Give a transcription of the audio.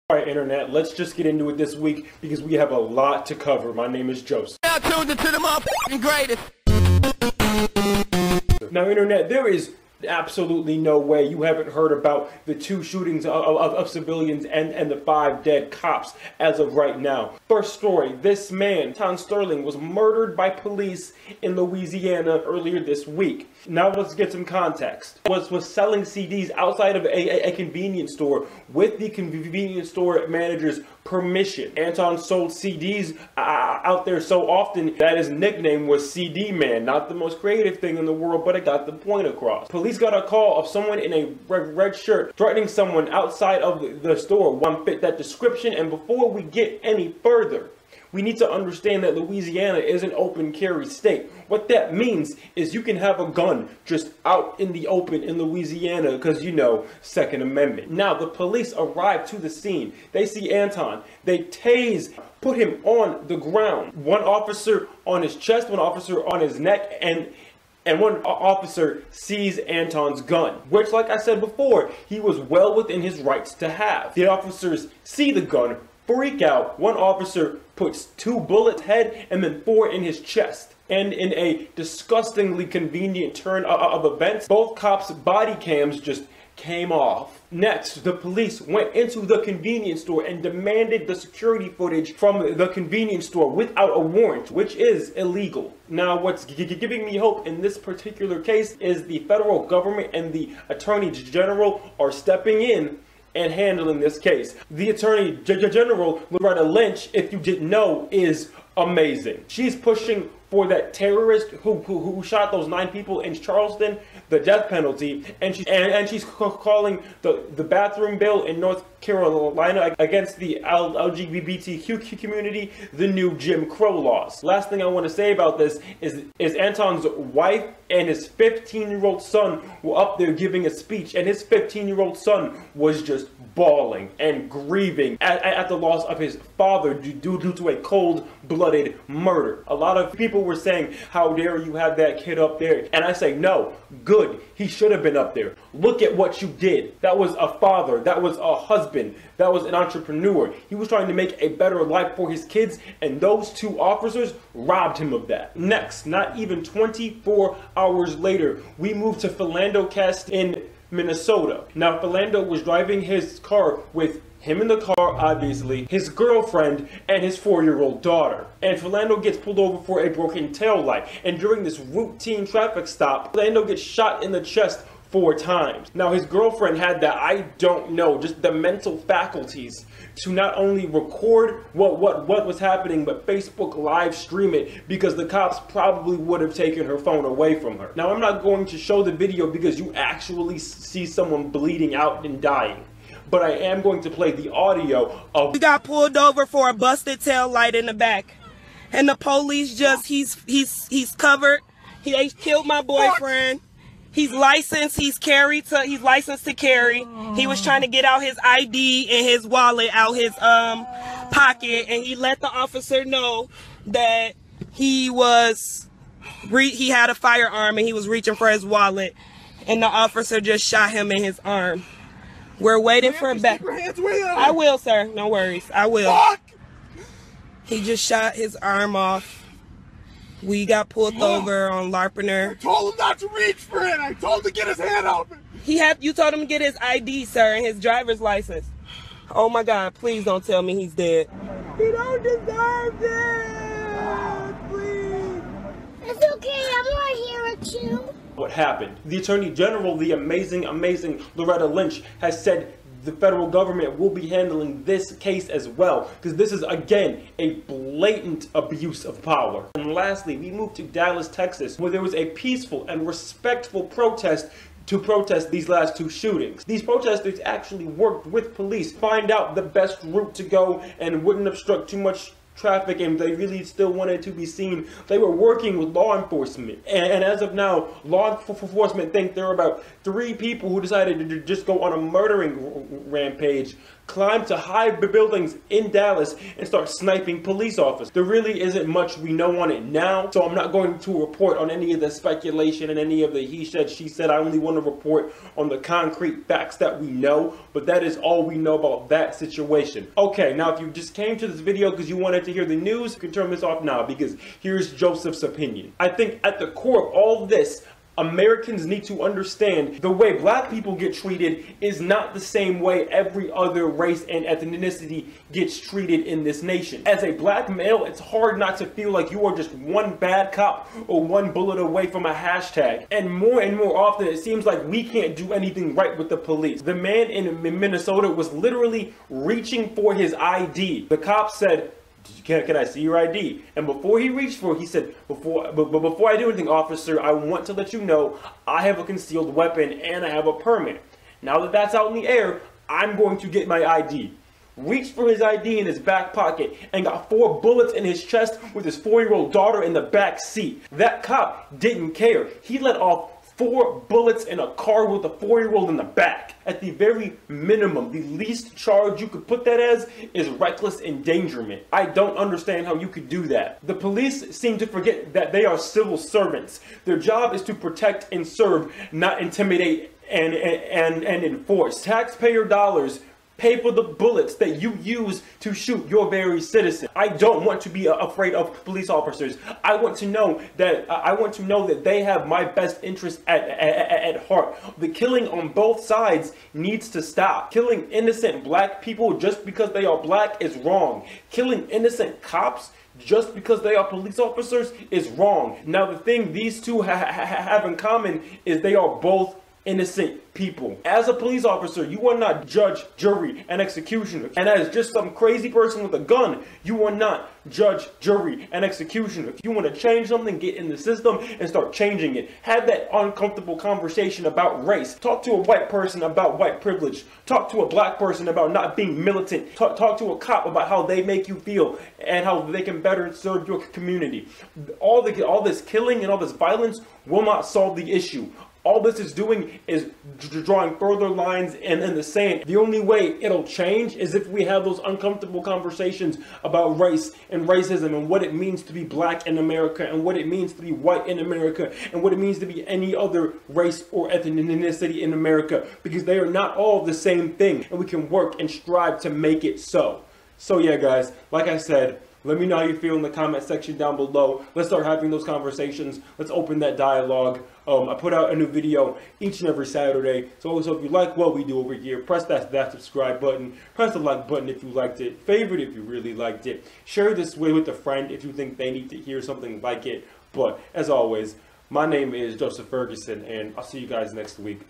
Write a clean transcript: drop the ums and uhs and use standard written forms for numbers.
Alright, Internet, let's just get into it this week because we have a lot to cover. My name is Joseph. Now tuned into the motherfucking greatest. Now, Internet, there is absolutely no way you haven't heard about the 2 shootings of civilians and the 5 dead cops as of right now. First story, this man, Alton Sterling, was murdered by police in Louisiana earlier this week. Now let's get some context. Was selling CDs outside of a convenience store with the convenience store manager's permission. Alton sold CDs out there so often that his nickname was CD Man. Not the most creative thing in the world, but it got the point across. Police got a call of someone in a red shirt threatening someone outside of the store. One fit that description, and before we get any further, we need to understand that Louisiana is an open carry state. What that means is you can have a gun just out in the open in Louisiana because, you know, Second Amendment. Now, the police arrive to the scene. They see Alton. They tase, put him on the ground. One officer on his chest, one officer on his neck, and one officer sees Alton's gun, which, like I said before, he was well within his rights to have. The officers see the gun, freak out. One officer puts 2 bullets head and then 4 in his chest. And in a disgustingly convenient turn of events, both cops' body cams just came off. Next, the police went into the convenience store and demanded the security footage from the convenience store without a warrant, which is illegal. Now, what's giving me hope in this particular case is the federal government and the Attorney General are stepping in and handling this case. The Attorney General, Loretta Lynch, if you didn't know, is amazing. She's pushing for that terrorist who shot those 9 people in Charleston, the death penalty, and she's calling the bathroom bill in North Carolina against the LGBTQ community the new Jim Crow laws. Last thing I want to say about this is Alton's wife and his 15-year-old son were up there giving a speech, and his 15-year-old son was just bawling and grieving at the loss of his father due to a cold-blooded murder. A lot of people were saying, how dare you have that kid up there? And I say, no, good. He should have been up there. Look at what you did. That was a father. That was a husband. That was an entrepreneur. He was trying to make a better life for his kids, and those 2 officers robbed him of that. Next, not even 24 hours later, we moved to Philando Castile in Minnesota. Now, Philando was driving his car with him in the car, obviously, his girlfriend, and his 4-year-old daughter. And Philando gets pulled over for a broken taillight. And during this routine traffic stop, Philando gets shot in the chest 4 times. Now, his girlfriend had that, I don't know, just the mental faculties to not only record what was happening, but Facebook live stream it, because the cops probably would have taken her phone away from her. Now, I'm not going to show the video because you actually see someone bleeding out and dying, but I am going to play the audio of— We got pulled over for a busted tail light in the back, and the police just, he's covered. They killed my boyfriend. He's licensed, he's licensed to carry. He was trying to get out his ID and his wallet out his pocket, and he let the officer know that he had a firearm and he was reaching for his wallet, and the officer just shot him in his arm. We're waiting for a back. I will, sir. No worries. I will. Fuck! He just shot his arm off. We got pulled over on Larpener. I told him not to reach for it. I told him to get his hand out. You told him to get his ID, sir, and his driver's license. Oh my God, please don't tell me he's dead. He don't deserve this. Please. It's okay, I'm right here with you. What happened? The Attorney General, the amazing Loretta Lynch, has said the federal government will be handling this case as well, because this is, again, a blatant abuse of power. And lastly, we moved to Dallas, Texas, where there was a peaceful and respectful protest to protest these last 2 shootings. These protesters actually worked with police, find out the best route to go and wouldn't obstruct too much traffic, and they really still wanted to be seen. They were working with law enforcement, and as of now, law enforcement think there are about 3 people who decided to just go on a murdering rampage climb to high buildings in Dallas and start sniping police officers. There really isn't much we know on it now, so I'm not going to report on any of the speculation and any of the he said, she said. I only want to report on the concrete facts that we know, but that is all we know about that situation. Okay, now if you just came to this video because you wanted to hear the news, you can turn this off now, because here's Joseph's opinion. I think at the core of all this, Americans need to understand the way black people get treated is not the same way every other race and ethnicity gets treated in this nation. As a black male, it's hard not to feel like you are just one bad cop or one bullet away from a hashtag. And more often, it seems like we can't do anything right with the police. The man in Minnesota was literally reaching for his ID. The cop said, can I see your ID? And before he reached for it, he said, before I do anything, officer, I want to let you know I have a concealed weapon and I have a permit. Now that that's out in the air, I'm going to get my ID. Reached for his ID in his back pocket and got 4 bullets in his chest with his 4-year-old daughter in the back seat. That cop didn't care. He let off 4 bullets in a car with a 4-year-old in the back. At the very minimum, the least charge you could put that as is reckless endangerment. I don't understand how you could do that. The police seem to forget that they are civil servants. Their job is to protect and serve, not intimidate and enforce. Taxpayer dollars pay for the bullets that you use to shoot your very citizen. I don't want to be afraid of police officers. I want to know that they have my best interest at heart. The killing on both sides needs to stop. Killing innocent black people just because they are black is wrong. Killing innocent cops just because they are police officers is wrong. Now the thing these two have in common is they are both innocent people. As a police officer, you are not judge, jury, and executioner. And as just some crazy person with a gun, you are not judge, jury, and executioner. If you want to change something, get in the system and start changing it. Have that uncomfortable conversation about race. Talk to a white person about white privilege. Talk to a black person about not being militant. Talk to a cop about how they make you feel and how they can better serve your community. All this killing and all this violence will not solve the issue. All this is doing is drawing further lines in the sand. The only way it'll change is if we have those uncomfortable conversations about race and racism and what it means to be black in America and what it means to be white in America and what it means to be any other race or ethnicity in America, because they are not all the same thing, and we can work and strive to make it so. So yeah, guys, like I said, let me know how you feel in the comment section down below. Let's start having those conversations. Let's open that dialogue. I put out a new video each and every Saturday. So if you like what we do over here, press that subscribe button. Press the like button if you liked it. Favorite if you really liked it. Share this with a friend if you think they need to hear something like it. But as always, my name is Joseph Ferguson, and I'll see you guys next week.